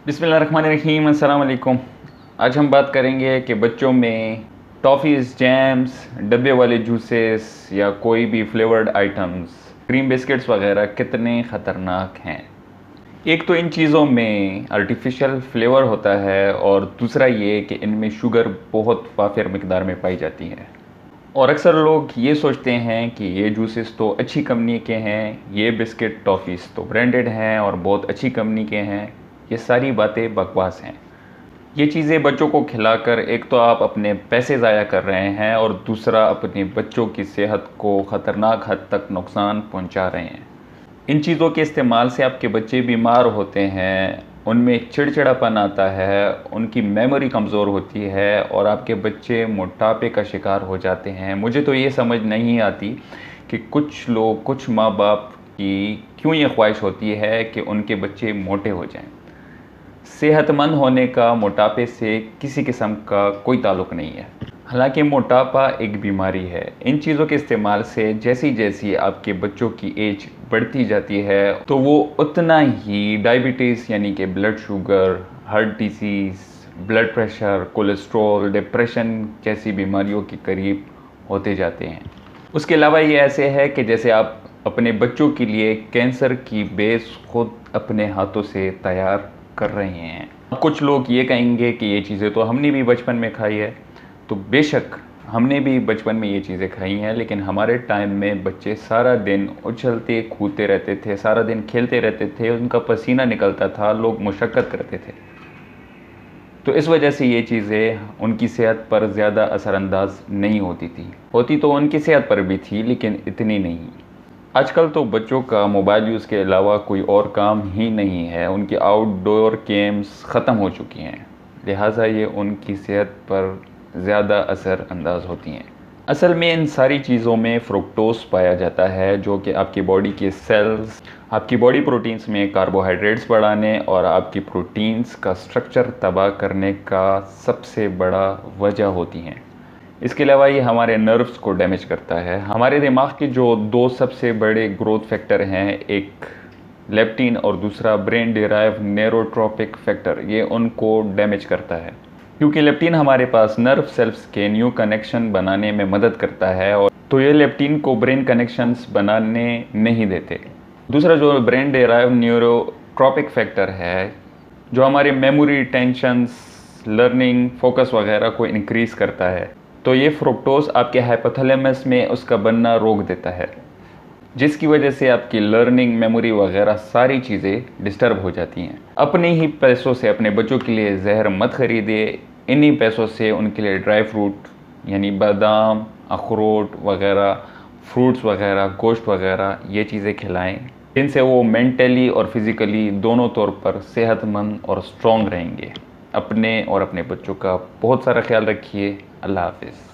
बिस्मिल्लाहिर्रहमानिर्रहीम, अस्सलाम वालेकुम। आज हम बात करेंगे कि बच्चों में टॉफ़ीज़, जैम्स, डब्बे वाले जूसेस या कोई भी फ्लेवर्ड आइटम्स, क्रीम बिस्किट्स वगैरह कितने ख़तरनाक हैं। एक तो इन चीज़ों में आर्टिफिशियल फ्लेवर होता है और दूसरा ये कि इनमें शुगर बहुत वाफिर मिकदार में पाई जाती है। और अक्सर लोग ये सोचते हैं कि ये जूसेस तो अच्छी कंपनी के हैं, ये बिस्किट टॉफ़ीज़ तो ब्रांडेड हैं और बहुत अच्छी कंपनी के हैं। ये सारी बातें बकवास हैं। ये चीज़ें बच्चों को खिलाकर एक तो आप अपने पैसे ज़ाया कर रहे हैं और दूसरा अपने बच्चों की सेहत को ख़तरनाक हद तक नुकसान पहुंचा रहे हैं। इन चीज़ों के इस्तेमाल से आपके बच्चे बीमार होते हैं, उनमें चिड़चिड़ापन आता है, उनकी मेमोरी कमज़ोर होती है और आपके बच्चे मोटापे का शिकार हो जाते हैं। मुझे तो ये समझ नहीं आती कि कुछ लोग, कुछ माँ बाप की क्यों ये ख्वाहिश होती है कि उनके बच्चे मोटे हो जाएं। सेहतमंद होने का मोटापे से किसी किस्म का कोई ताल्लुक़ नहीं है। हालांकि मोटापा एक बीमारी है। इन चीज़ों के इस्तेमाल से जैसी जैसी आपके बच्चों की एज बढ़ती जाती है तो वो उतना ही डायबिटीज़ यानी कि blood sugar, heart disease, blood pressure, cholesterol, depression जैसी बीमारियों के करीब होते जाते हैं। उसके अलावा ये ऐसे है कि जैसे आप अपने बच्चों के लिए कैंसर की बेस खुद अपने हाथों से तैयार कर रहे हैं। कुछ लोग ये कहेंगे कि ये चीज़ें तो हमने भी बचपन में खाई है, तो बेशक हमने भी बचपन में ये चीज़ें खाई हैं, लेकिन हमारे टाइम में बच्चे सारा दिन उछलते कूदते रहते थे, सारा दिन खेलते रहते थे, उनका पसीना निकलता था, लोग मुशक्क़त करते थे। तो इस वजह से ये चीज़ें उनकी सेहत पर ज़्यादा असरअंदाज नहीं होती थी। होती तो उनकी सेहत पर भी थी, लेकिन इतनी नहीं। आजकल तो बच्चों का मोबाइल यूज़ के अलावा कोई और काम ही नहीं है। उनकी आउटडोर गेम्स ख़त्म हो चुकी हैं, लिहाजा ये उनकी सेहत पर ज़्यादा असर अंदाज होती हैं। असल में इन सारी चीज़ों में फ्रुक्टोज पाया जाता है, जो कि आपकी बॉडी के सेल्स, आपकी बॉडी प्रोटीन्स में कार्बोहाइड्रेट्स बढ़ाने और आपकी प्रोटीन्स का स्ट्रक्चर तबाह करने का सबसे बड़ा वजह होती हैं। इसके अलावा ये हमारे नर्व्स को डैमेज करता है। हमारे दिमाग के जो दो सबसे बड़े ग्रोथ फैक्टर हैं, एक लेप्टिन और दूसरा ब्रेन डिराइव न्यूरोट्रोपिक फैक्टर, ये उनको डैमेज करता है। क्योंकि लेप्टिन हमारे पास नर्व सेल्स के न्यू कनेक्शन बनाने में मदद करता है, और तो ये लेप्टिन को ब्रेन कनेक्शंस बनाने नहीं देते। दूसरा जो ब्रेन डिराइव न्यूरोट्रोपिक फैक्टर है, जो हमारी मेमोरी, टेंशन्स, लर्निंग, फोकस वगैरह को इंक्रीज़ करता है, तो ये फ्रुक्टोज आपके हाइपोथैलेमस में उसका बनना रोक देता है, जिसकी वजह से आपकी लर्निंग, मेमोरी वगैरह सारी चीज़ें डिस्टर्ब हो जाती हैं। अपने ही पैसों से अपने बच्चों के लिए जहर मत खरीदिए। इन्हीं पैसों से उनके लिए ड्राई फ्रूट यानी बादाम, अखरोट वगैरह, फ्रूट्स वगैरह, गोश्त वगैरह ये चीज़ें खिलाएं, जिनसे वो मेंटली और फिज़िकली दोनों तौर पर सेहतमंद और स्ट्रॉन्ग रहेंगे। अपने और अपने बच्चों का बहुत सारा ख्याल रखिए। अल्लाह हाफ़िज़।